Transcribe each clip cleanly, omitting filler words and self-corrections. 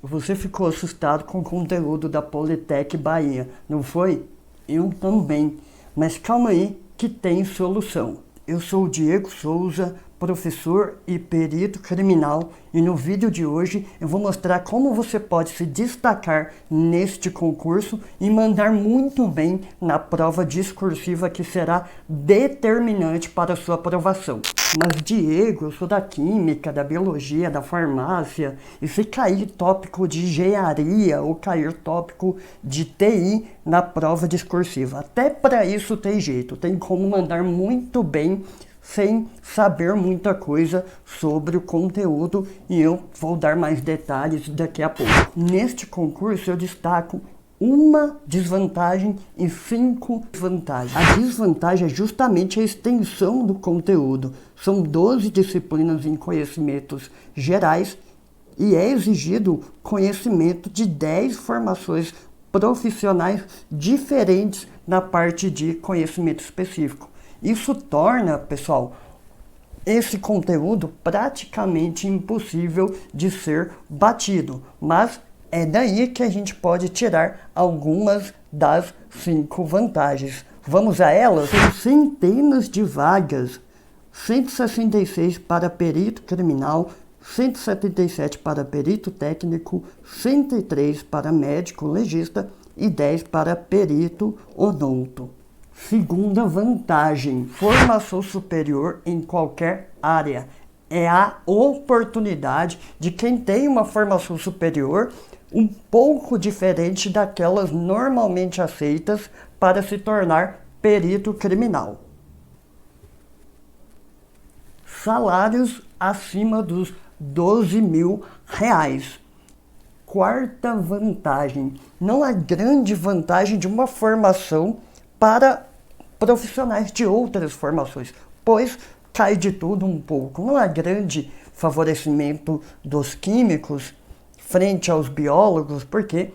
Você ficou assustado com o conteúdo da Politec Bahia, não foi? Eu também. Mas calma aí que tem solução. Eu sou o Diego Souza, professor e perito criminal, e no vídeo de hoje eu vou mostrar como você pode se destacar neste concurso e mandar muito bem na prova discursiva que será determinante para a sua aprovação. Mas Diego, eu sou da química, da biologia, da farmácia, e se cair tópico de engenharia ou cair tópico de TI na prova discursiva, até para isso tem jeito, tem como mandar muito bem sem saber muita coisa sobre o conteúdo, e eu vou dar mais detalhes daqui a pouco. Neste concurso eu destaco uma desvantagem e 5 vantagens. A desvantagem é justamente a extensão do conteúdo. São 12 disciplinas em conhecimentos gerais e é exigido conhecimento de 10 formações profissionais diferentes na parte de conhecimento específico. Isso torna, pessoal, esse conteúdo praticamente impossível de ser batido, mas é daí que a gente pode tirar algumas das 5 vantagens. Vamos a elas? Tem centenas de vagas, 166 para perito criminal, 177 para perito técnico, 103 para médico legista e 10 para perito odonto. Segunda vantagem, formação superior em qualquer área. É a oportunidade de quem tem uma formação superior um pouco diferente daquelas normalmente aceitas para se tornar perito criminal. Salários acima dos R$ 12.000. Quarta vantagem, não há grande vantagem de uma formação para profissionais de outras formações, pois cai de tudo um pouco. Não há grande favorecimento dos químicos frente aos biólogos, porque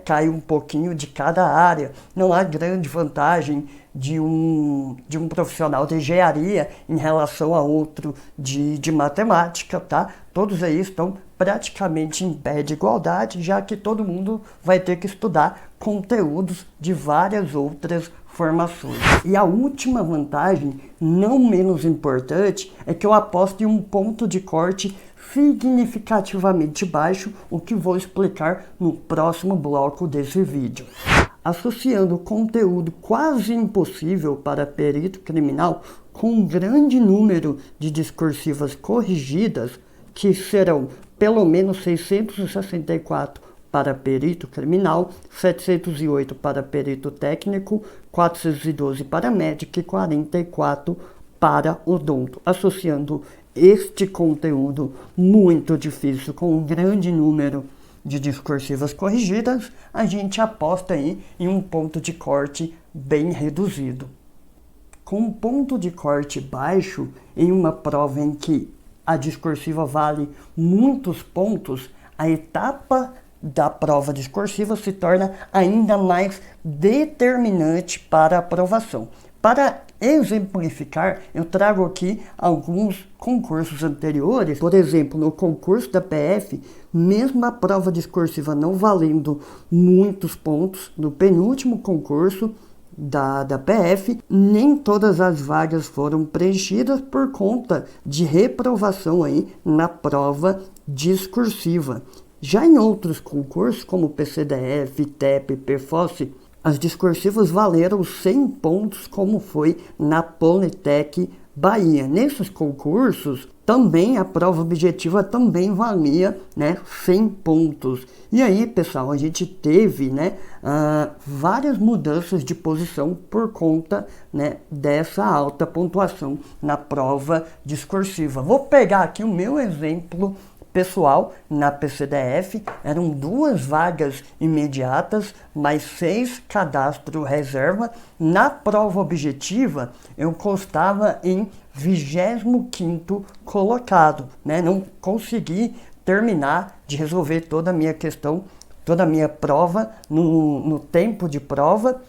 cai um pouquinho de cada área. Não há grande vantagem de um profissional de engenharia em relação a outro de matemática, tá? Todos aí estão praticamente em pé de igualdade, já que todo mundo vai ter que estudar conteúdos de várias outras formações. E a última vantagem, não menos importante, é que eu aposto em um ponto de corte significativamente baixo, o que vou explicar no próximo bloco desse vídeo. Associando conteúdo quase impossível para perito criminal com um grande número de discursivas corrigidas, que serão pelo menos 664 para perito criminal, 708 para perito técnico, 412 para médico e 44 para odonto. Associando este conteúdo muito difícil com um grande número de discursivas corrigidas, a gente aposta aí em um ponto de corte bem reduzido. Com um ponto de corte baixo, em uma prova em que a discursiva vale muitos pontos, a etapa da prova discursiva se torna ainda mais determinante para a aprovação. Para exemplificar, eu trago aqui alguns concursos anteriores. Por exemplo, no concurso da PF, mesmo a prova discursiva não valendo muitos pontos, no penúltimo concurso da PF, nem todas as vagas foram preenchidas por conta de reprovação aí na prova discursiva. Já em outros concursos, como PCDF, TEP, PFOS, as discursivas valeram 100 pontos, como foi na Politec Bahia. Nesses concursos, também a prova objetiva também valia 100 pontos. E aí, pessoal, a gente teve várias mudanças de posição por conta dessa alta pontuação na prova discursiva. Vou pegar aqui o meu exemplo pessoal. Na PCDF eram 2 vagas imediatas, mais 6 cadastro reserva. Na prova objetiva eu constava em 25º colocado, não consegui terminar de resolver toda a minha questão, toda a minha prova no tempo de prova,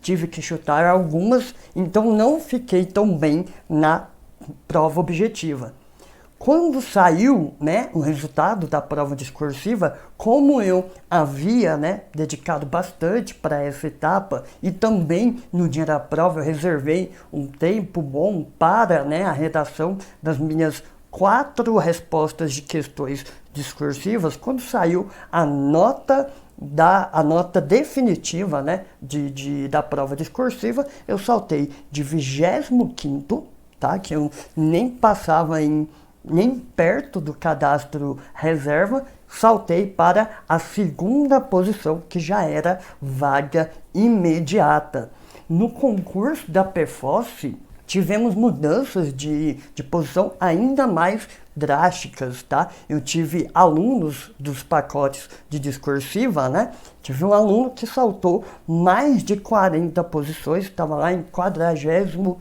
tive que chutar algumas, então não fiquei tão bem na prova objetiva. Quando saiu, né, o resultado da prova discursiva, como eu havia, né, dedicado bastante para essa etapa e também no dia da prova eu reservei um tempo bom para, né, a redação das minhas 4 respostas de questões discursivas, quando saiu a nota definitiva, né, da prova discursiva, eu saltei de 25º, tá, que eu nem passava nem perto do cadastro reserva, saltei para a 2ª posição, que já era vaga imediata. No concurso da PFOS, tivemos mudanças de posição ainda mais drásticas, tá? Eu tive alunos dos pacotes de discursiva, né? Tive um aluno que saltou mais de 40 posições, estava lá em 40º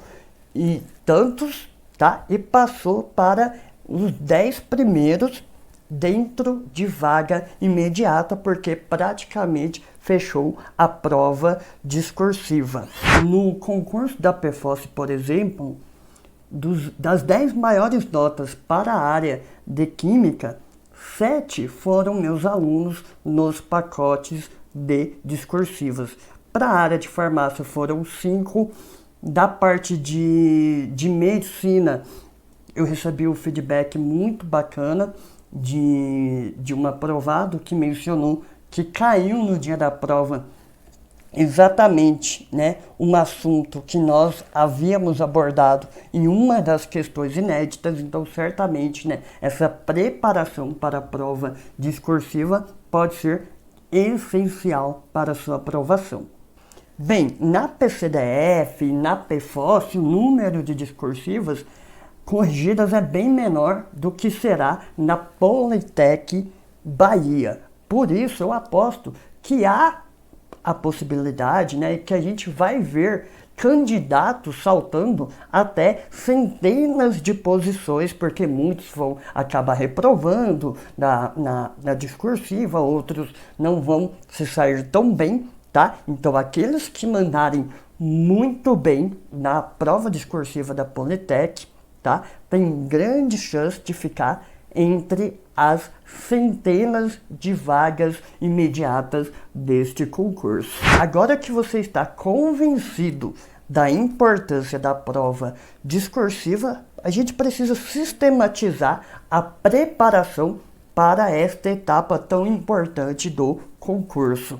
e tantos, tá? E passou para os 10 primeiros dentro de vaga imediata, porque praticamente fechou a prova discursiva. No concurso da PFOS, por exemplo, das 10 maiores notas para a área de Química, 7 foram meus alunos nos pacotes de discursivas. Para a área de Farmácia foram 5, da parte de Medicina, eu recebi um feedback muito bacana de um aprovado que mencionou que caiu no dia da prova exatamente, né, um assunto que nós havíamos abordado em uma das questões inéditas. Então certamente, né, essa preparação para a prova discursiva pode ser essencial para a sua aprovação. Bem, na PCDF, na PFOS, o número de discursivas corrigidas é bem menor do que será na Politec Bahia. Por isso eu aposto que há a possibilidade, né, que a gente vai ver candidatos saltando até centenas de posições, porque muitos vão acabar reprovando na discursiva, outros não vão se sair tão bem, tá? Então aqueles que mandarem muito bem na prova discursiva da Politec, tá, tem grande chance de ficar entre as centenas de vagas imediatas deste concurso. Agora que você está convencido da importância da prova discursiva, a gente precisa sistematizar a preparação para esta etapa tão importante do concurso.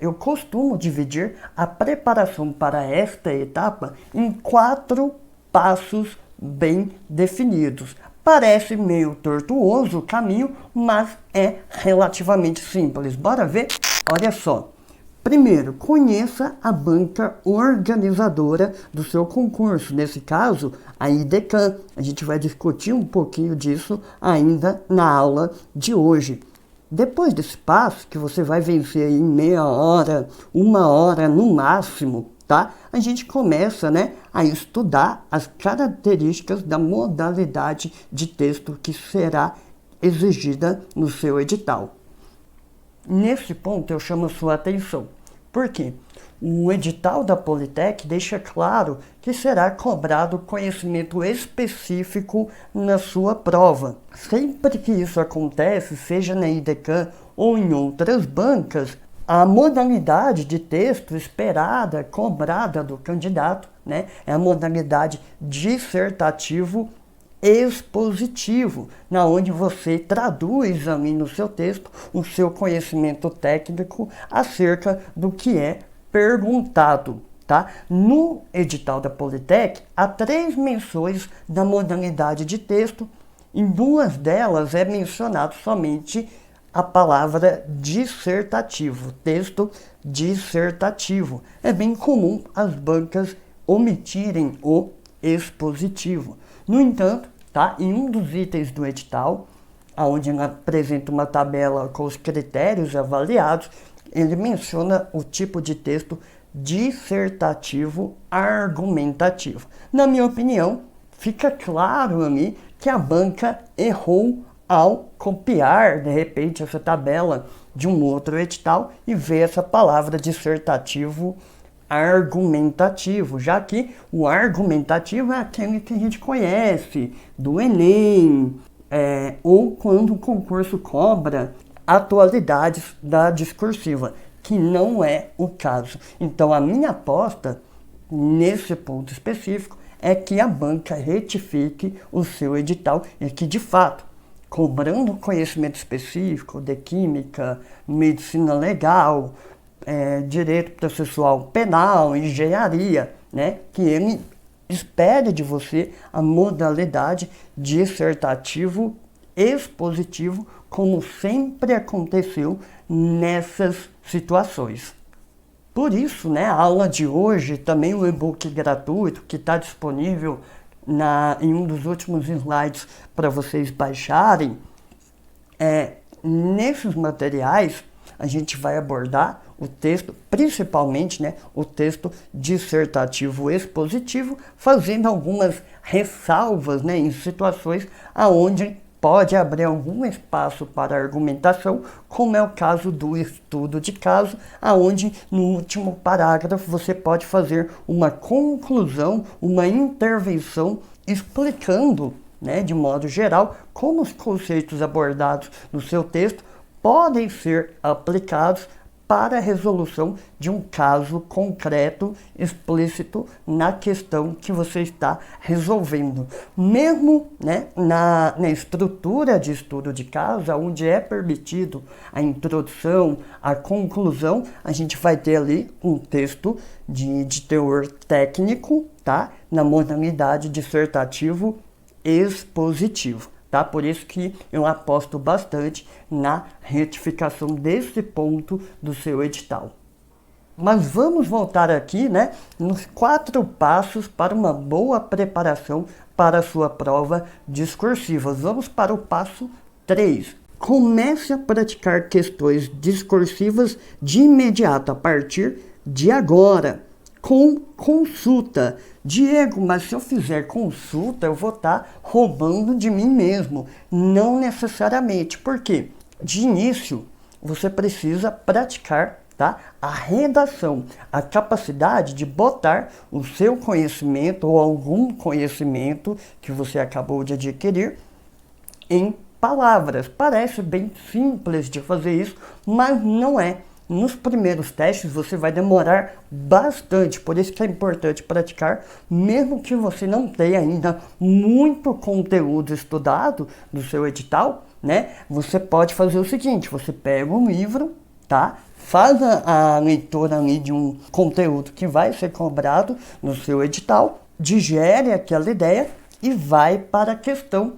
Eu costumo dividir a preparação para esta etapa em 4 passos bem definidos. Parece meio tortuoso o caminho, mas é relativamente simples. Bora ver? Olha só. Primeiro, conheça a banca organizadora do seu concurso. Nesse caso, a IDECAM. A gente vai discutir um pouquinho disso ainda na aula de hoje. Depois desse passo, que você vai vencer em meia hora, 1 hora no máximo, tá? A gente começa, né, a estudar as características da modalidade de texto que será exigida no seu edital. Nesse ponto eu chamo a sua atenção. Por quê? O edital da Politec deixa claro que será cobrado conhecimento específico na sua prova. Sempre que isso acontece, seja na IDECAM ou em outras bancas, a modalidade de texto esperada, cobrada do candidato, né, é a modalidade dissertativo expositivo, na onde você traduz ali no seu texto o seu conhecimento técnico acerca do que é perguntado, tá? No edital da Politec, há 3 menções da modalidade de texto. Em 2 delas é mencionado somente a palavra dissertativo, texto dissertativo. É bem comum as bancas omitirem o expositivo. No entanto, tá, em um dos itens do edital, onde ele apresenta uma tabela com os critérios avaliados, ele menciona o tipo de texto dissertativo argumentativo. Na minha opinião, fica claro ali que a banca errou ao copiar, de repente, essa tabela de um outro edital e ver essa palavra dissertativo argumentativo, já que o argumentativo é aquele que a gente conhece do Enem, ou quando o concurso cobra atualidades da discursiva, que não é o caso. Então a minha aposta nesse ponto específico é que a banca retifique o seu edital e que, de fato, cobrando conhecimento específico de química, medicina legal, direito processual penal, engenharia, né, que ele espere de você a modalidade dissertativo expositivo, como sempre aconteceu nessas situações. Por isso, né, a aula de hoje, também o e-book gratuito que está disponível em um dos últimos slides para vocês baixarem, nesses materiais a gente vai abordar o texto, principalmente, né, o texto dissertativo expositivo, fazendo algumas ressalvas, né, em situações aonde pode abrir algum espaço para argumentação, como é o caso do estudo de caso, aonde no último parágrafo você pode fazer uma conclusão, uma intervenção explicando, né, de modo geral, como os conceitos abordados no seu texto podem ser aplicados para a resolução de um caso concreto, explícito na questão que você está resolvendo. Mesmo, né, na estrutura de estudo de caso, onde é permitido a introdução, a conclusão, a gente vai ter ali um texto de teor técnico, tá? Na modalidade dissertativo expositivo. Tá? Por isso que eu aposto bastante na retificação desse ponto do seu edital. Mas vamos voltar aqui, né, nos 4 passos para uma boa preparação para a sua prova discursiva. Vamos para o passo 3. Comece a praticar questões discursivas de imediato, a partir de agora, com consulta. Diego, mas se eu fizer consulta, eu vou estar roubando de mim mesmo. Não necessariamente. Por quê? De início, você precisa praticar, tá, a redação, a capacidade de botar o seu conhecimento ou algum conhecimento que você acabou de adquirir em palavras. Parece bem simples de fazer isso, mas não é. Nos primeiros testes você vai demorar bastante, por isso que é importante praticar, mesmo que você não tenha ainda muito conteúdo estudado do seu edital, né? Você pode fazer o seguinte, você pega um livro, tá? Faz a leitura ali de um conteúdo que vai ser cobrado no seu edital, digere aquela ideia e vai para a questão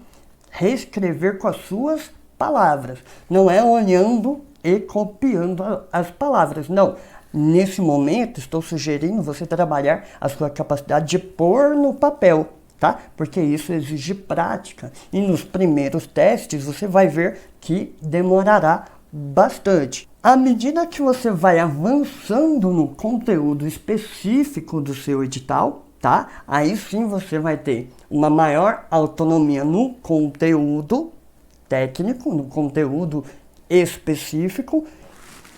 reescrever com as suas palavras. Não é olhando e copiando as palavras. Não, nesse momento estou sugerindo você trabalhar a sua capacidade de pôr no papel, tá? Porque isso exige prática. E nos primeiros testes você vai ver que demorará bastante. À medida que você vai avançando no conteúdo específico do seu edital, tá? Aí sim você vai ter uma maior autonomia no conteúdo técnico, no conteúdo específico,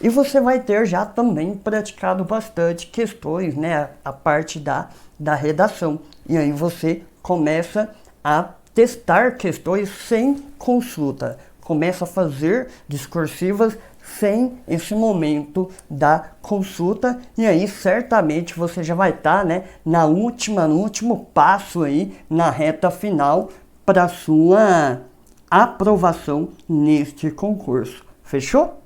e você vai ter já também praticado bastante questões, né, a parte da redação, e aí você começa a testar questões sem consulta, começa a fazer discursivas sem esse momento da consulta, e aí certamente você já vai estar, né, no último passo aí, na reta final para sua aprovação neste concurso. Fechou?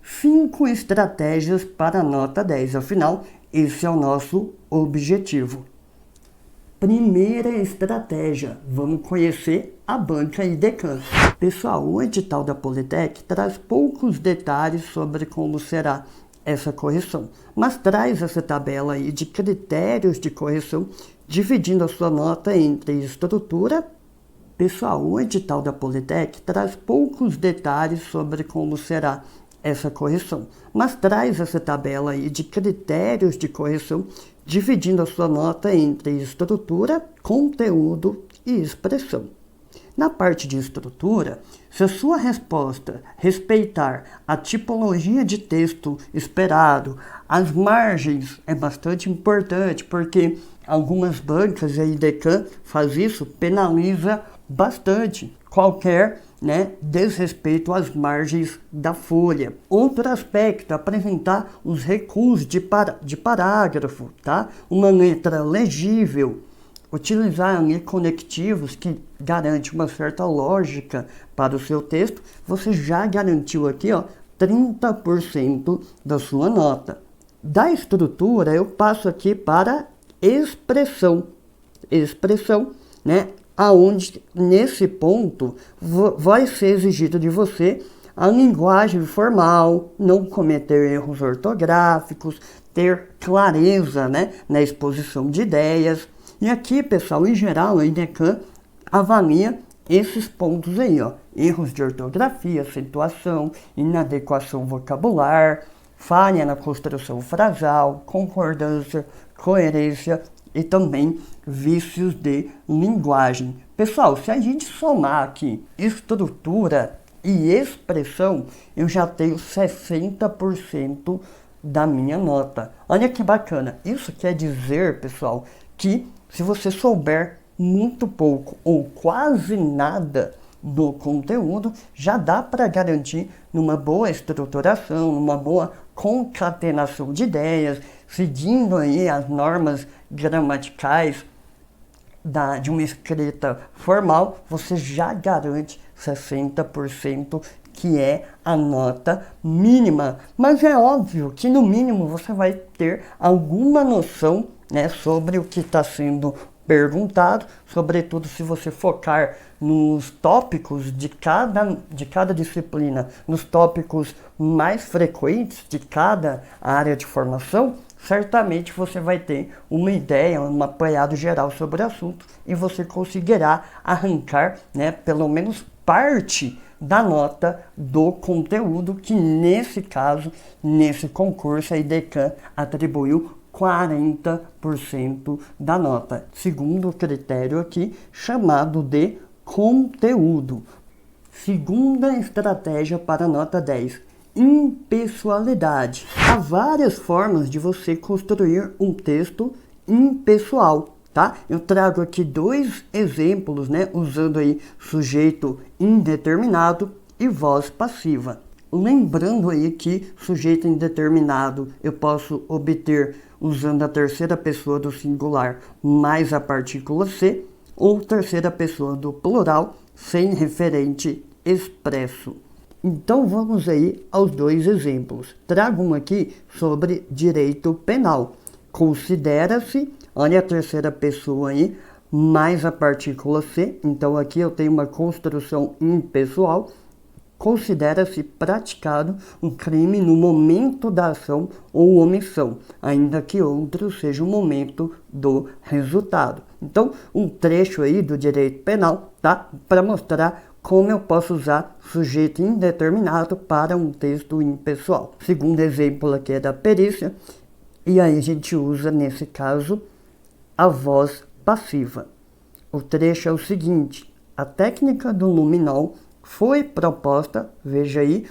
5 estratégias para a nota 10. Afinal, esse é o nosso objetivo. Primeira estratégia, vamos conhecer a banca IDECAN. Pessoal, o edital da Politec traz poucos detalhes sobre como será essa correção, mas traz essa tabela aí de critérios de correção, dividindo a sua nota entre estrutura. Pessoal, o edital da Politec traz poucos detalhes sobre como será essa correção, mas traz essa tabela aí de critérios de correção, dividindo a sua nota entre estrutura, conteúdo e expressão. Na parte de estrutura, se a sua resposta respeitar a tipologia de texto esperado, as margens é bastante importante, porque algumas bancas, a IDECAM faz isso, penaliza bastante qualquer desrespeito às margens da folha. Outro aspecto, apresentar os recuos de parágrafo, tá? Uma letra legível, utilizar conectivos que garante uma certa lógica para o seu texto. Você já garantiu aqui 30% da sua nota. Da estrutura, eu passo aqui para expressão, aonde nesse ponto vai ser exigido de você a linguagem formal, não cometer erros ortográficos, ter clareza, na exposição de ideias. E aqui, pessoal, em geral, a IDECAM avalia esses pontos aí, erros de ortografia, acentuação, inadequação vocabular, falha na construção frasal, concordância, coerência e também vícios de linguagem. Pessoal, se a gente somar aqui estrutura e expressão, eu já tenho 60% da minha nota. Olha que bacana. Isso quer dizer, pessoal, que se você souber muito pouco ou quase nada do conteúdo, já dá para garantir numa boa estruturação, numa boa concatenação de ideias, seguindo aí as normas gramaticais de uma escrita formal, você já garante 60%, que é a nota mínima. Mas é óbvio que no mínimo você vai ter alguma noção sobre o que está sendo perguntado, sobretudo se você focar nos tópicos de cada disciplina, nos tópicos mais frequentes de cada área de formação. Certamente você vai ter uma ideia, um apanhado geral sobre o assunto e você conseguirá arrancar, pelo menos parte da nota do conteúdo, que nesse caso, nesse concurso, a IDECAM atribuiu 40% da nota, segundo o critério aqui chamado de conteúdo. Segunda estratégia para nota 10. Impessoalidade. Há várias formas de você construir um texto impessoal, tá? Eu trago aqui 2 exemplos, usando aí sujeito indeterminado e voz passiva. Lembrando aí que sujeito indeterminado eu posso obter usando a terceira pessoa do singular mais a partícula C, ou terceira pessoa do plural sem referente expresso. Então vamos aí aos 2 exemplos. Trago um aqui sobre direito penal. Considera-se, olha a terceira pessoa aí, mais a partícula C. Então aqui eu tenho uma construção impessoal. Considera-se praticado um crime no momento da ação ou omissão, ainda que outro seja o momento do resultado. Então, um trecho aí do direito penal, tá? Para mostrar como eu posso usar sujeito indeterminado para um texto impessoal. Segundo exemplo aqui é da perícia, e aí a gente usa, nesse caso, a voz passiva. O trecho é o seguinte: a técnica do luminol foi proposta, veja aí,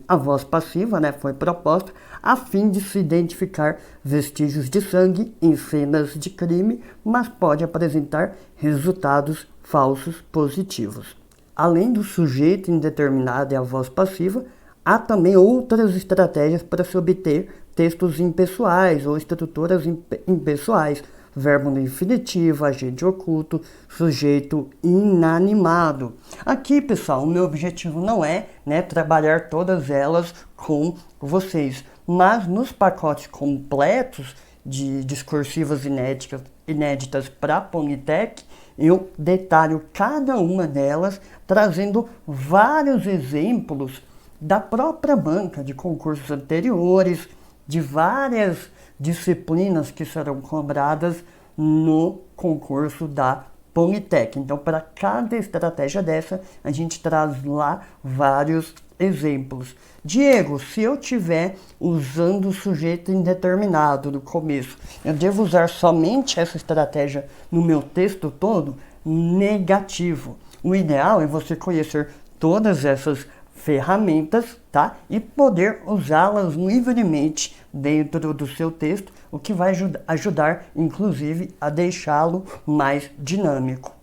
a voz passiva, foi proposta a fim de se identificar vestígios de sangue em cenas de crime, mas pode apresentar resultados falsos positivos. Além do sujeito indeterminado e a voz passiva, há também outras estratégias para se obter textos impessoais ou estruturas impessoais. Verbo no infinitivo, agente oculto, sujeito inanimado. Aqui, pessoal, o meu objetivo não é trabalhar todas elas com vocês, mas nos pacotes completos de discursivas inéditas para a Politec, eu detalho cada uma delas, trazendo vários exemplos da própria banca de concursos anteriores, de várias disciplinas que serão cobradas no concurso da Politec. Então, para cada estratégia dessa, a gente traz lá vários exemplos. Diego, se eu estiver usando o sujeito indeterminado no começo, eu devo usar somente essa estratégia no meu texto todo? Negativo. O ideal é você conhecer todas essas ferramentas, tá? E poder usá-las livremente dentro do seu texto, o que vai ajudar, inclusive, a deixá-lo mais dinâmico.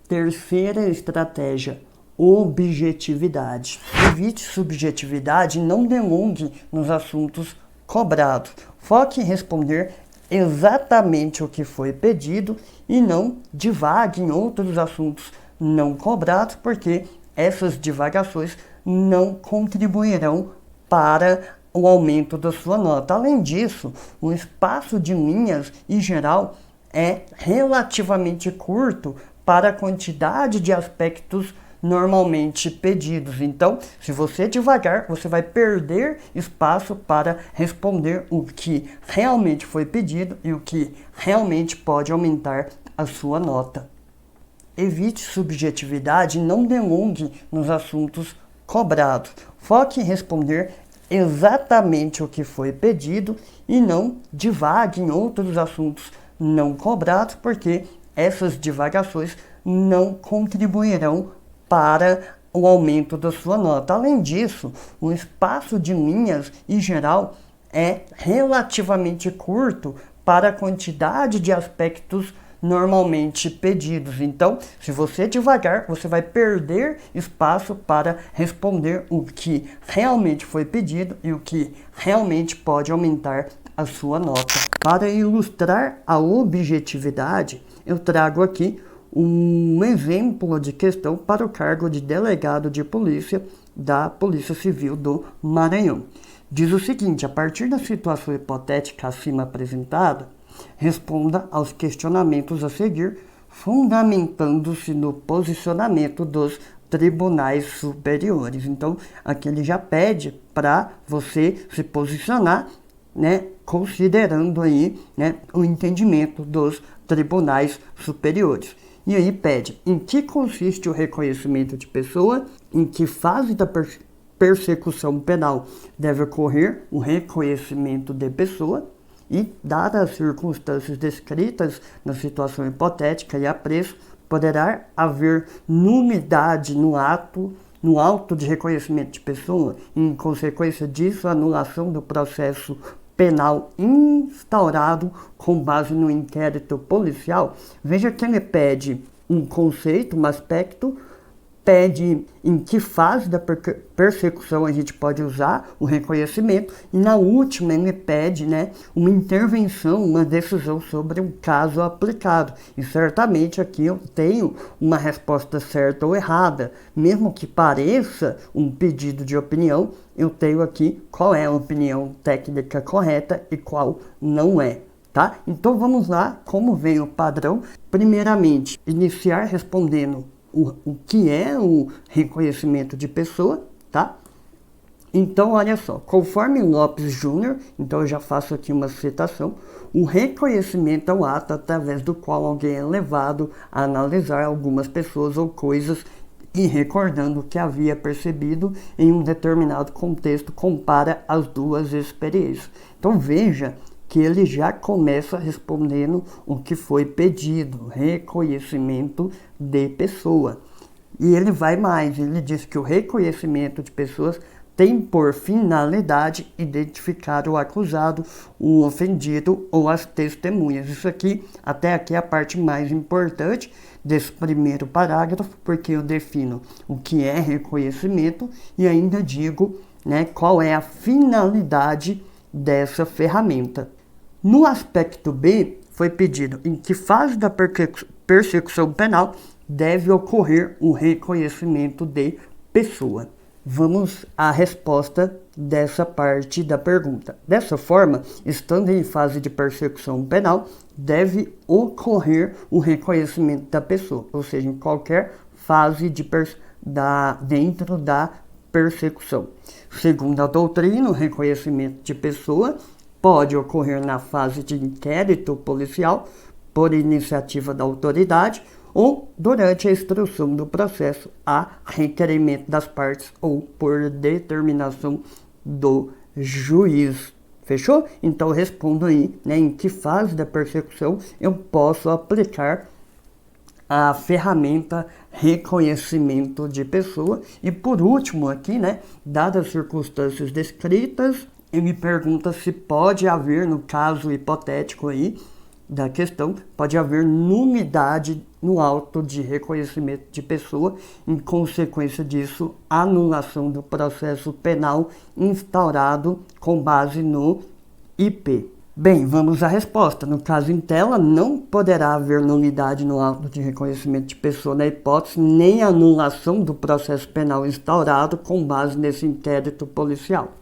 Terceira estratégia, objetividade. Evite subjetividade e não delongue nos assuntos cobrados. Foque em responder exatamente o que foi pedido e não divague em outros assuntos não cobrados, porque essas divagações não contribuirão para o aumento da sua nota. Além disso, o espaço de linhas, em geral, é relativamente curto para a quantidade de aspectos normalmente pedidos. Então, se você devagar, você vai perder espaço para responder o que realmente foi pedido e o que realmente pode aumentar a sua nota. Evite subjetividade e não delongue nos assuntos cobrados. Foque em responder exatamente o que foi pedido e não divague em outros assuntos não cobrados, porque essas divagações não contribuirão para o aumento da sua nota. Além disso, o espaço de linhas, em geral, é relativamente curto para a quantidade de aspectos normalmente pedidos. Então, se você devagar, você vai perder espaço para responder o que realmente foi pedido e o que realmente pode aumentar a sua nota. Para ilustrar a objetividade, eu trago aqui um exemplo de questão para o cargo de delegado de polícia da Polícia Civil do Maranhão. Diz o seguinte: a partir da situação hipotética acima apresentada, responda aos questionamentos a seguir, fundamentando-se no posicionamento dos tribunais superiores. Então, aqui ele já pede para você se posicionar, né, considerando aí, né, o entendimento dos tribunais superiores. E aí pede: em que consiste o reconhecimento de pessoa, em que fase da persecução penal deve ocorrer o reconhecimento de pessoa, e, dadas as circunstâncias descritas na situação hipotética e apreço, poderá haver nulidade no auto de reconhecimento de pessoa, e, em consequência disso, anulação do processo penal instaurado com base no inquérito policial. Veja que ele pede um conceito, um aspecto, pede em que fase da persecução a gente pode usar o reconhecimento, e na última ele pede, né, uma intervenção, uma decisão sobre um caso aplicado. E certamente aqui eu tenho uma resposta certa ou errada, mesmo que pareça um pedido de opinião, eu tenho aqui qual é a opinião técnica correta e qual não é. Tá? Então vamos lá, como vem o padrão. Primeiramente, iniciar respondendo o que é o reconhecimento de pessoa, tá? Então, olha só, conforme Lopes Júnior, então eu já faço aqui uma citação: o reconhecimento é o ato através do qual alguém é levado a analisar algumas pessoas ou coisas e, recordando o que havia percebido em um determinado contexto, compara as duas experiências. Então veja que ele já começa respondendo o que foi pedido, reconhecimento de pessoa. E ele vai mais, ele diz que o reconhecimento de pessoas tem por finalidade identificar o acusado, o ofendido ou as testemunhas. Isso aqui, até aqui, é a parte mais importante desse primeiro parágrafo, porque eu defino o que é reconhecimento e ainda digo, né, qual é a finalidade dessa ferramenta. No aspecto B, foi pedido em que fase da persecução penal deve ocorrer o reconhecimento de pessoa. Vamos à resposta dessa parte da pergunta. Dessa forma, estando em fase de persecução penal, deve ocorrer o reconhecimento da pessoa, ou seja, em qualquer fase dentro da persecução. Segundo a doutrina, o reconhecimento de pessoa pode ocorrer na fase de inquérito policial, por iniciativa da autoridade, ou durante a instrução do processo a requerimento das partes ou por determinação do juiz. Fechou? Então respondo aí, né, em que fase da persecução eu posso aplicar a ferramenta reconhecimento de pessoa. E por último aqui, né, dadas as circunstâncias descritas, ele pergunta se pode haver, no caso hipotético aí da questão, pode haver nulidade no auto de reconhecimento de pessoa, em consequência disso, anulação do processo penal instaurado com base no IP. Bem, vamos à resposta. No caso em tela, não poderá haver nulidade no auto de reconhecimento de pessoa na hipótese nem anulação do processo penal instaurado com base nesse inquérito policial.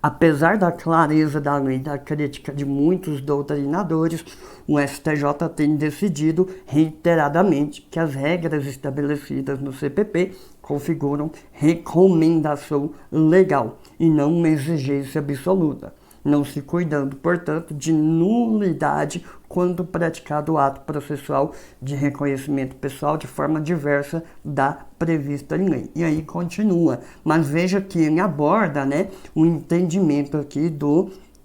Apesar da clareza da lei e da crítica de muitos doutrinadores, o STJ tem decidido reiteradamente que as regras estabelecidas no CPP configuram recomendação legal e não uma exigência absoluta, não se cuidando, portanto, de nulidade quando praticado o ato processual de reconhecimento pessoal de forma diversa da prevista em lei. E aí continua, mas veja que ele aborda, né, o entendimento aqui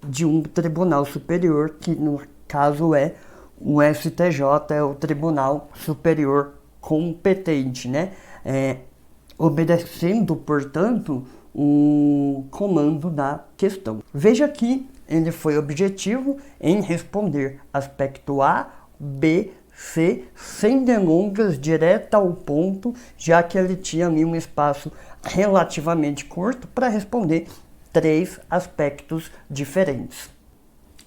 de um tribunal superior, que no caso é o STJ, é o Tribunal Superior competente, né, obedecendo, portanto, o comando da questão. Veja que ele foi objetivo em responder aspecto A, B, C, sem delongas, direto ao ponto, já que ele tinha ali um espaço relativamente curto para responder 3 aspectos diferentes.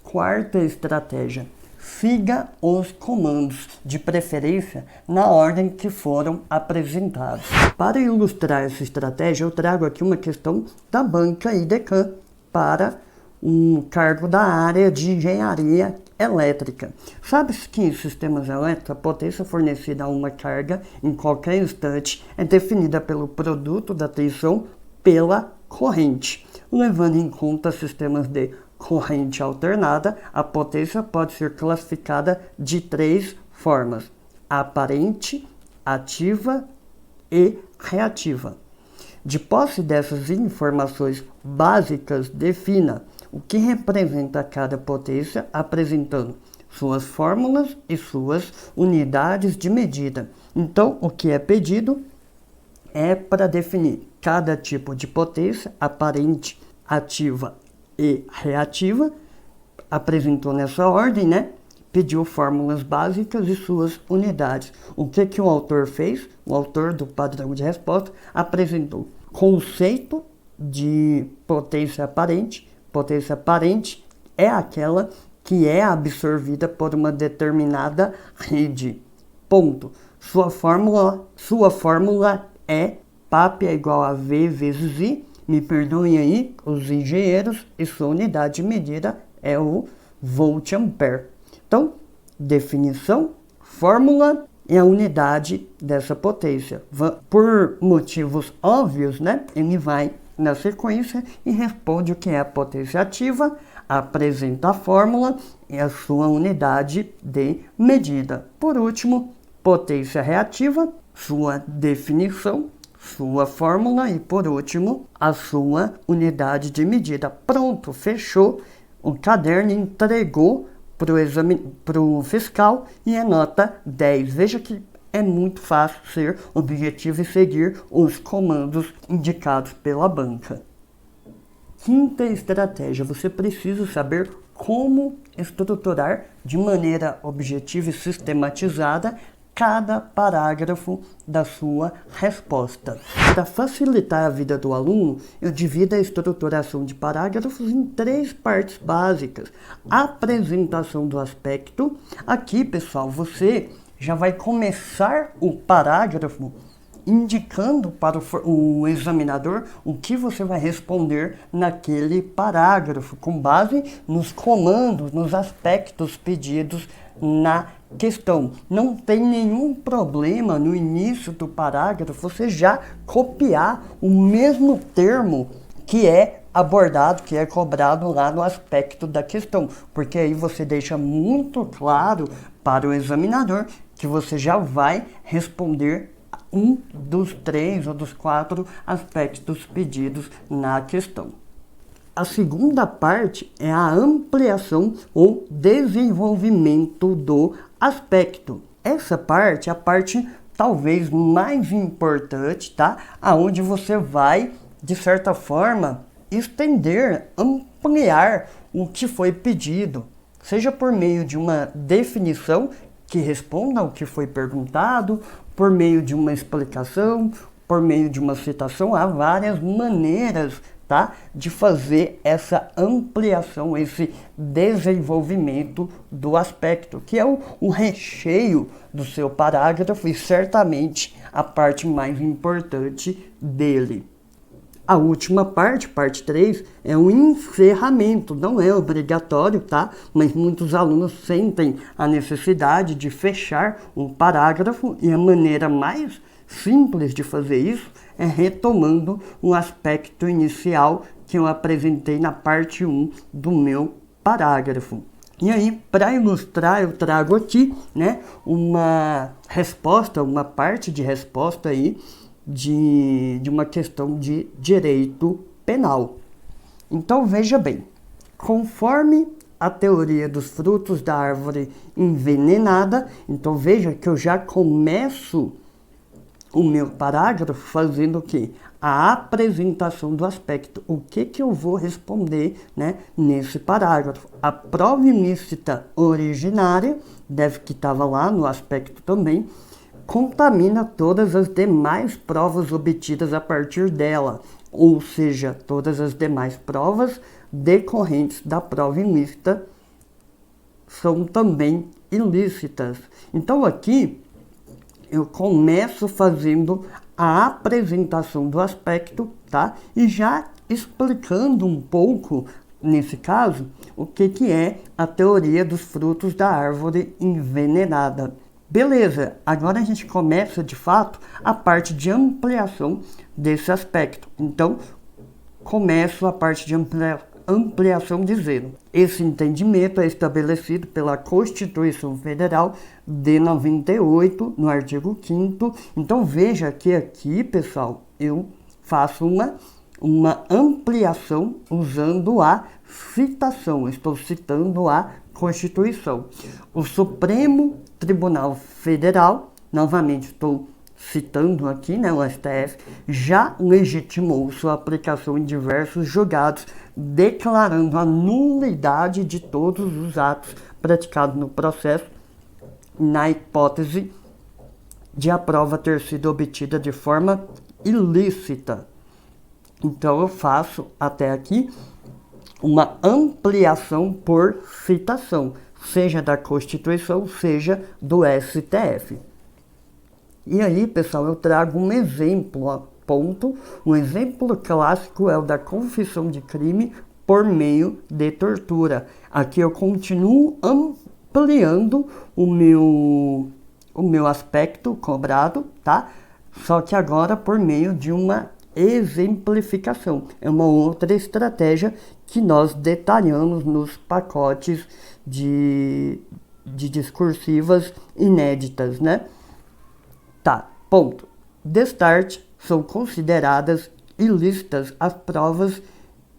Quarta estratégia: siga os comandos, de preferência na ordem que foram apresentados. Para ilustrar essa estratégia, eu trago aqui uma questão da banca IDECAM para um cargo da área de engenharia elétrica. Sabe-se que em sistemas elétricos, a potência fornecida a uma carga em qualquer instante é definida pelo produto da tensão pela corrente. Levando em conta sistemas de corrente alternada, a potência pode ser classificada de 3 formas: aparente, ativa e reativa. De posse dessas informações básicas, defina o que representa cada potência, apresentando suas fórmulas e suas unidades de medida. Então, o que é pedido é para definir cada tipo de potência, aparente, ativa e reativa, apresentou nessa ordem, né? Pediu fórmulas básicas e suas unidades. O que o autor fez? O autor do padrão de resposta apresentou conceito de potência aparente. Potência aparente é aquela que é absorvida por uma determinada rede. Ponto. Sua fórmula é PAP é igual a V vezes I. Me perdoem aí os engenheiros, e sua unidade de medida é o volt-ampere. Então, definição, fórmula e a unidade dessa potência. Por motivos óbvios, né, ele vai na sequência e responde o que é a potência ativa, apresenta a fórmula e a sua unidade de medida. Por último, potência reativa, sua definição, sua fórmula e, por último, a sua unidade de medida. Pronto, fechou o caderno, entregou para o fiscal e é nota 10. Veja que é muito fácil ser objetivo e seguir os comandos indicados pela banca. Quinta estratégia: você precisa saber como estruturar de maneira objetiva e sistematizada cada parágrafo da sua resposta. Para facilitar a vida do aluno, eu divido a estruturação de parágrafos em 3 partes básicas. Apresentação do aspecto. Aqui, pessoal, você já vai começar o parágrafo indicando para o examinador o que você vai responder naquele parágrafo, com base nos comandos, nos aspectos pedidos na questão. Não tem nenhum problema no início do parágrafo você já copiar o mesmo termo que é abordado, que é cobrado lá no aspecto da questão, porque aí você deixa muito claro para o examinador que você já vai responder um dos 3 ou dos 4 aspectos pedidos na questão. A segunda parte é a ampliação ou desenvolvimento do aspecto. Essa parte é a parte talvez mais importante, tá? Aonde você vai, de certa forma, estender, ampliar o que foi pedido, seja por meio de uma definição que responda ao que foi perguntado, por meio de uma explicação, por meio de uma citação. Há várias maneiras, tá, de fazer essa ampliação, esse desenvolvimento do aspecto, que é o recheio do seu parágrafo e certamente a parte mais importante dele. A última parte, parte 3, é um encerramento, não é obrigatório, tá? Mas muitos alunos sentem a necessidade de fechar um parágrafo e a maneira mais simples de fazer isso é retomando um aspecto inicial que eu apresentei na parte 1 do meu parágrafo. E aí, para ilustrar, eu trago aqui, né, uma resposta, uma parte de resposta aí, de uma questão de direito penal. Então veja bem, conforme a teoria dos frutos da árvore envenenada, então veja que eu já começo o meu parágrafo fazendo o quê? A apresentação do aspecto. O que eu vou responder, né, nesse parágrafo? A prova ilícita originária, deve que estava lá no aspecto também, contamina todas as demais provas obtidas a partir dela, ou seja, todas as demais provas decorrentes da prova ilícita são também ilícitas. Então aqui eu começo fazendo a apresentação do aspecto, tá? E já explicando um pouco, nesse caso, o que é a teoria dos frutos da árvore envenenada. Beleza, agora a gente começa de fato a parte de ampliação desse aspecto. Então, começo a parte de ampliação dizendo: esse entendimento é estabelecido pela Constituição Federal de 98, no artigo 5º. Então veja que aqui, pessoal, eu faço uma ampliação usando a citação. Estou citando a Constituição. O Supremo Tribunal Federal, novamente estou citando aqui, né, o STF, já legitimou sua aplicação em diversos julgados, declarando a nulidade de todos os atos praticados no processo, na hipótese de a prova ter sido obtida de forma ilícita. Então eu faço até aqui uma ampliação por citação, seja da Constituição, seja do STF. E aí, pessoal, eu trago um exemplo, ponto. Um exemplo clássico é o da confissão de crime por meio de tortura. Aqui eu continuo ampliando o meu aspecto cobrado, tá? Só que agora por meio de uma exemplificação. É uma outra estratégia que nós detalhamos nos pacotes de discursivas inéditas, né? Tá, ponto. Destarte, são consideradas ilícitas as provas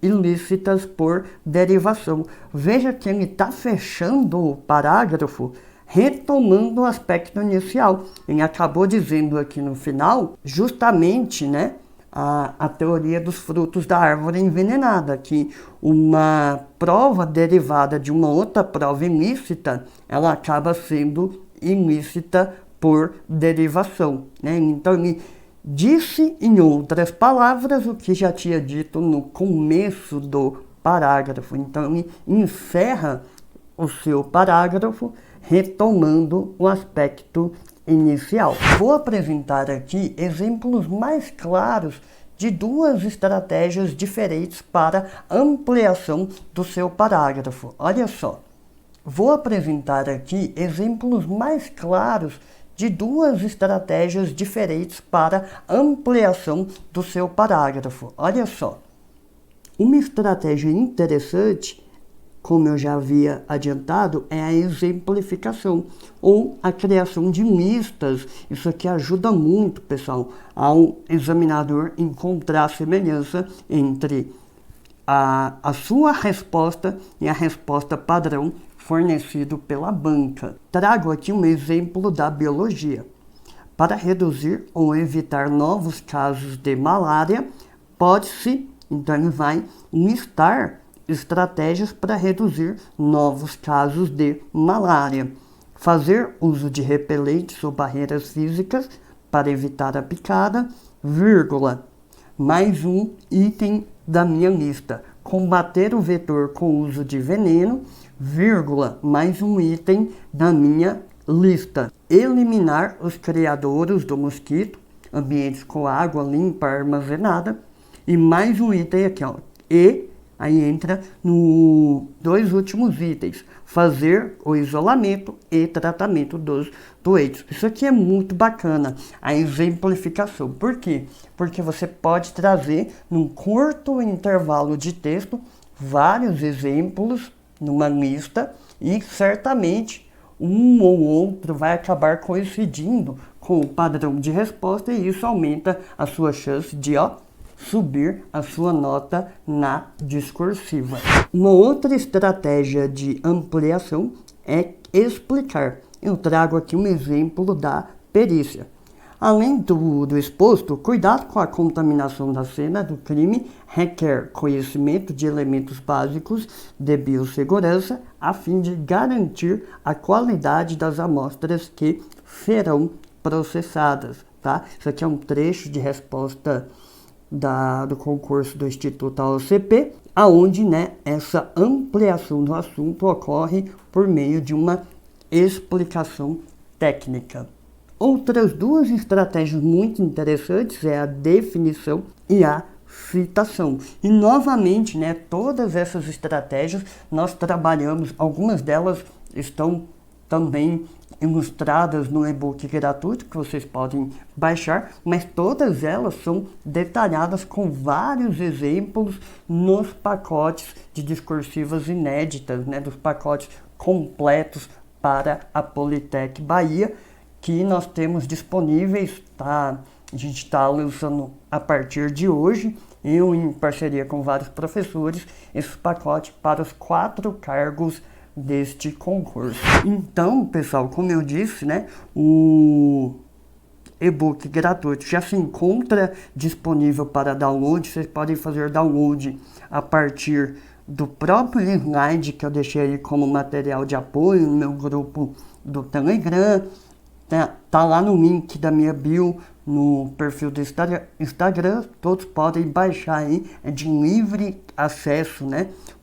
ilícitas por derivação. Veja que ele está fechando o parágrafo retomando o aspecto inicial. Ele acabou dizendo aqui no final, justamente, né, a teoria dos frutos da árvore envenenada, que uma prova derivada de uma outra prova ilícita, ela acaba sendo ilícita por derivação, né? Então ele disse, em outras palavras, o que já tinha dito no começo do parágrafo. Então ele encerra o seu parágrafo retomando o aspecto inicial. Vou apresentar aqui exemplos mais claros de duas estratégias diferentes para ampliação do seu parágrafo. Olha só, vou apresentar aqui exemplos mais claros de duas estratégias diferentes para ampliação do seu parágrafo. Olha só, uma estratégia interessante, como eu já havia adiantado, é a exemplificação ou a criação de listas. Isso aqui ajuda muito, pessoal, ao examinador encontrar a semelhança entre a sua resposta e a resposta padrão fornecido pela banca. Trago aqui um exemplo da biologia. Para reduzir ou evitar novos casos de malária, pode-se, então ele vai listar estratégias para reduzir novos casos de malária. Fazer uso de repelentes ou barreiras físicas para evitar a picada, vírgula. Mais um item da minha lista. Combater o vetor com o uso de veneno, vírgula. Mais um item da minha lista. Eliminar os criadouros do mosquito, ambientes com água limpa armazenada. E mais um item aqui, ó. E aí entra nos dois últimos itens. Fazer o isolamento e tratamento dos doentes. Isso aqui é muito bacana, a exemplificação. Por quê? Porque você pode trazer, num curto intervalo de texto, vários exemplos numa lista e certamente um ou outro vai acabar coincidindo com o padrão de resposta e isso aumenta a sua chance de subir a sua nota na discursiva. Uma outra estratégia de ampliação é explicar. Eu trago aqui um exemplo da perícia. Além do exposto, cuidado com a contaminação da cena do crime requer conhecimento de elementos básicos de biossegurança a fim de garantir a qualidade das amostras que serão processadas. Tá? Isso aqui é um trecho de resposta do concurso do Instituto AOCP, aonde essa ampliação do assunto ocorre por meio de uma explicação técnica. Outras duas estratégias muito interessantes é a definição e a citação. E novamente, todas essas estratégias nós trabalhamos, algumas delas estão também ilustradas no e-book gratuito que vocês podem baixar, mas todas elas são detalhadas com vários exemplos nos pacotes de discursivas inéditas, dos pacotes completos para a Politec Bahia, que nós temos disponíveis, tá? A gente está lançando a partir de hoje, eu em parceria com vários professores, esse pacote para os 4 cargos deste concurso. Então, pessoal, como eu disse, o e-book gratuito já se encontra disponível para download. Vocês podem fazer download a partir do próprio slide que eu deixei aí como material de apoio no meu grupo do Telegram. Tá lá no link da minha bio, no perfil do Instagram, todos podem baixar aí, é de livre acesso,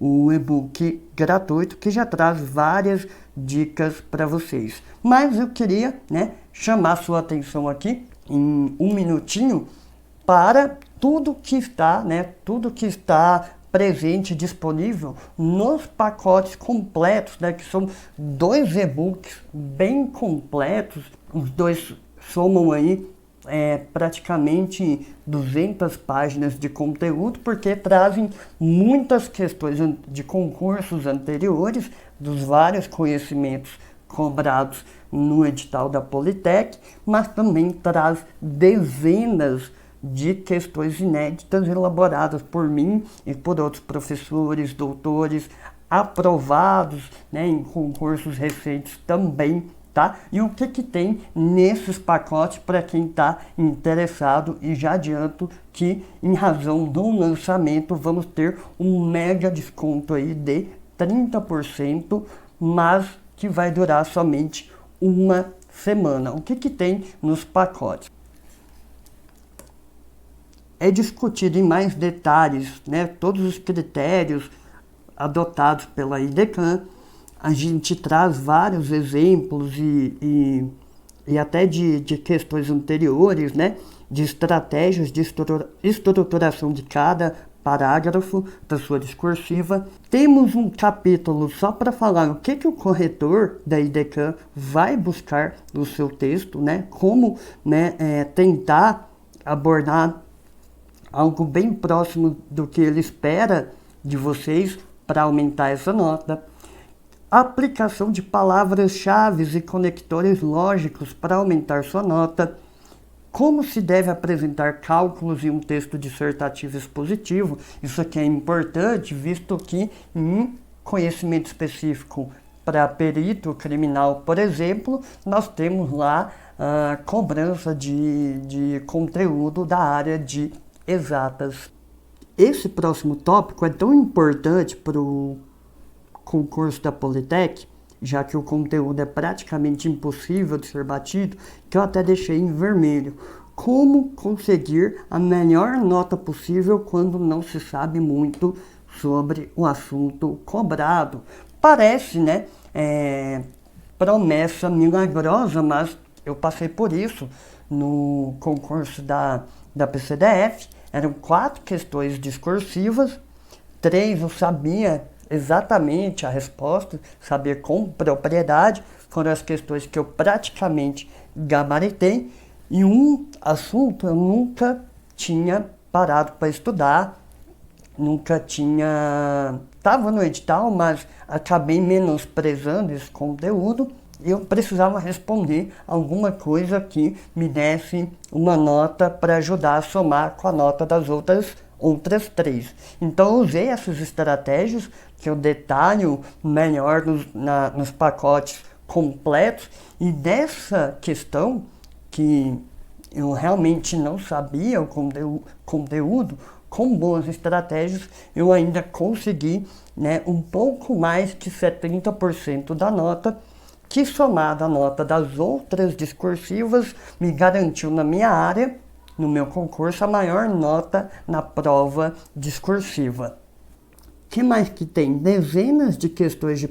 o e-book gratuito que já traz várias dicas para vocês. Mas eu queria, chamar sua atenção aqui em um minutinho para tudo que está presente, disponível nos pacotes completos, que são 2 e-books bem completos. Os dois somam aí praticamente 200 páginas de conteúdo, porque trazem muitas questões de concursos anteriores, dos vários conhecimentos cobrados no edital da Politec, mas também traz dezenas de questões inéditas elaboradas por mim e por outros professores, doutores, aprovados em concursos recentes também. Tá? E o que tem nesses pacotes para quem está interessado, e já adianto que em razão do lançamento vamos ter um mega desconto aí de 30%, mas que vai durar somente uma semana. O que tem nos pacotes? É discutido em mais detalhes, todos os critérios adotados pela IDECAM. A gente traz vários exemplos e até de questões anteriores, de estratégias de estruturação de cada parágrafo da sua discursiva. Temos um capítulo só para falar o que o corretor da IDECAM vai buscar no seu texto, como tentar abordar algo bem próximo do que ele espera de vocês para aumentar essa nota. Aplicação de palavras-chave e conectores lógicos para aumentar sua nota. Como se deve apresentar cálculos em um texto dissertativo expositivo. Isso aqui é importante, visto que em conhecimento específico para perito criminal, por exemplo, nós temos lá a cobrança de conteúdo da área de exatas. Esse próximo tópico é tão importante para o concurso da Politec, já que o conteúdo é praticamente impossível de ser batido, que eu até deixei em vermelho. Como conseguir a melhor nota possível quando não se sabe muito sobre o assunto cobrado? Parece, né, promessa milagrosa, mas eu passei por isso no concurso da PCDF. Eram 4 questões discursivas, 3 eu sabia exatamente a resposta, sabia com propriedade, foram as questões que eu praticamente gabaritei, e um assunto eu nunca tinha parado para estudar, nunca tinha... Estava no edital, mas acabei menosprezando esse conteúdo, e eu precisava responder alguma coisa que me desse uma nota para ajudar a somar com a nota das outras 3. Então eu usei essas estratégias que eu detalho melhor nos pacotes completos, e dessa questão que eu realmente não sabia o conteúdo, com boas estratégias eu ainda consegui, né, um pouco mais de 70% da nota, que somada à nota das outras discursivas me garantiu na minha área, no meu concurso, a maior nota na prova discursiva. O que mais que tem? Dezenas de questões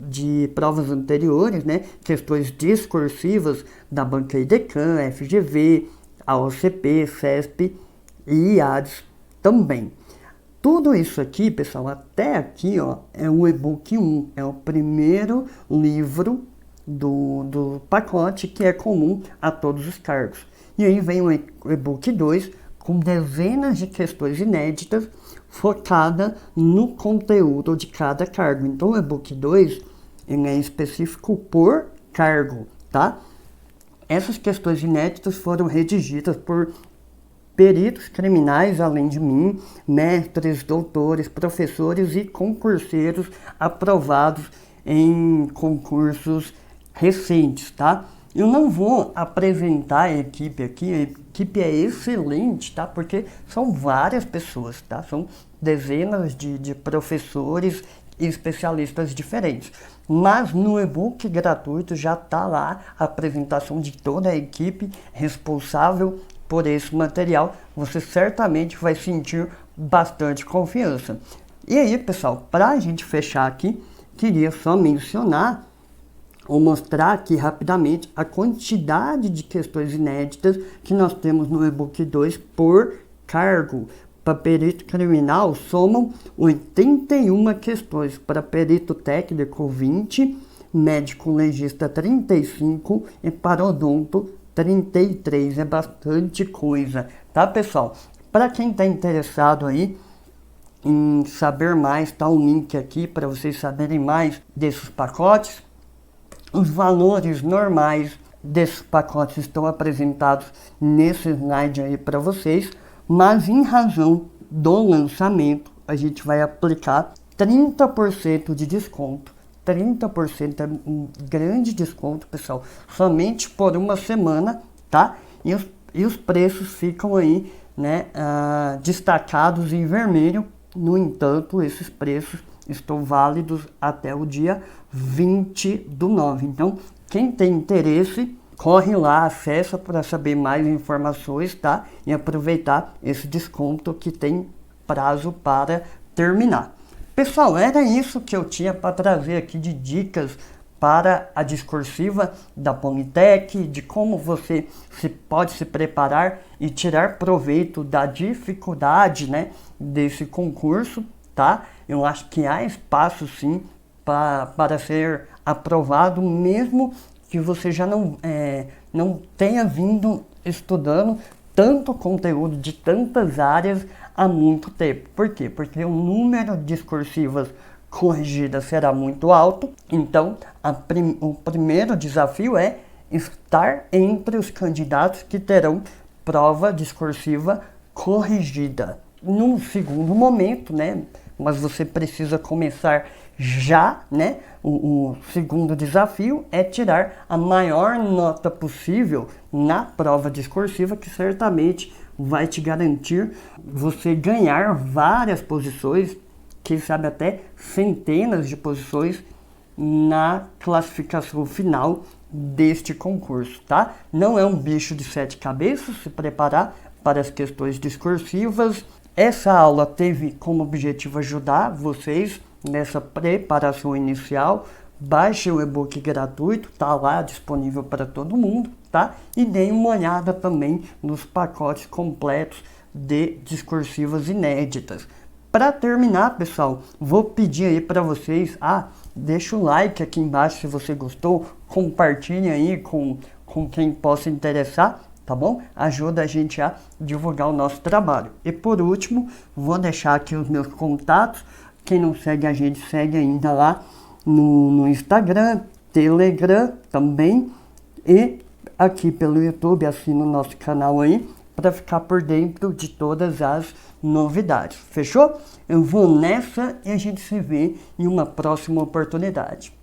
de provas anteriores, né? Questões discursivas da Banca IDECAN, FGV, AOCP, CESP e IADES também. Tudo isso aqui, pessoal, até aqui, ó, é o e-book 1, é o primeiro livro do pacote que é comum a todos os cargos. E aí vem o e-book 2 com dezenas de questões inéditas focada no conteúdo de cada cargo. Então o e-book 2 ele é específico por cargo, tá? Essas questões inéditas foram redigidas por peritos criminais, além de mim, mestres, doutores, professores e concurseiros aprovados em concursos recentes, tá? Eu não vou apresentar a equipe aqui, a equipe é excelente, tá? Porque são várias pessoas, tá? São dezenas de professores e especialistas diferentes. Mas no e-book gratuito já está lá a apresentação de toda a equipe responsável por esse material. Você certamente vai sentir bastante confiança. E aí, pessoal, para a gente fechar aqui, queria só mencionar ou mostrar aqui rapidamente a quantidade de questões inéditas que nós temos no e-book 2 por cargo. Para perito criminal, somam 81 questões, para perito técnico 20, médico legista 35 e para odonto 33. É bastante coisa, tá, pessoal? Para quem está interessado aí em saber mais, tá um link aqui para vocês saberem mais desses pacotes. Os valores normais desses pacotes estão apresentados nesse slide aí para vocês, mas em razão do lançamento, a gente vai aplicar 30% de desconto. 30% é um grande desconto, pessoal, somente por uma semana, tá? E os preços ficam aí, né, destacados em vermelho. No entanto, esses preços estão válidos até o dia 20/9. Então, quem tem interesse, corre lá, acessa para saber mais informações, tá? E aproveitar esse desconto que tem prazo para terminar. Pessoal, era isso que eu tinha para trazer aqui de dicas para a discursiva da Politec, de como você pode se preparar e tirar proveito da dificuldade, né, desse concurso, tá? Eu acho que há espaço sim para ser aprovado, mesmo que você já não tenha vindo estudando tanto conteúdo de tantas áreas há muito tempo. Por quê? Porque o número de discursivas corrigidas será muito alto, então o primeiro desafio é estar entre os candidatos que terão prova discursiva corrigida. Num segundo momento, né, mas você precisa começar Já, né, o segundo desafio é tirar a maior nota possível na prova discursiva, que certamente vai te garantir você ganhar várias posições, quem sabe até centenas de posições na classificação final deste concurso, tá? Não é um bicho de 7 cabeças se preparar para as questões discursivas. Essa aula teve como objetivo ajudar vocês nessa preparação inicial. Baixe o e-book gratuito, tá lá disponível para todo mundo, tá? E deem uma olhada também nos pacotes completos de discursivas inéditas. Para terminar, pessoal, vou pedir aí para vocês, deixa o like aqui embaixo se você gostou, compartilhe aí com quem possa interessar, tá bom? Ajuda a gente a divulgar o nosso trabalho. E por último, vou deixar aqui os meus contatos. Quem não segue a gente, segue ainda lá no Instagram, Telegram também, e aqui pelo YouTube, assina o nosso canal aí, para ficar por dentro de todas as novidades. Fechou? Eu vou nessa e a gente se vê em uma próxima oportunidade.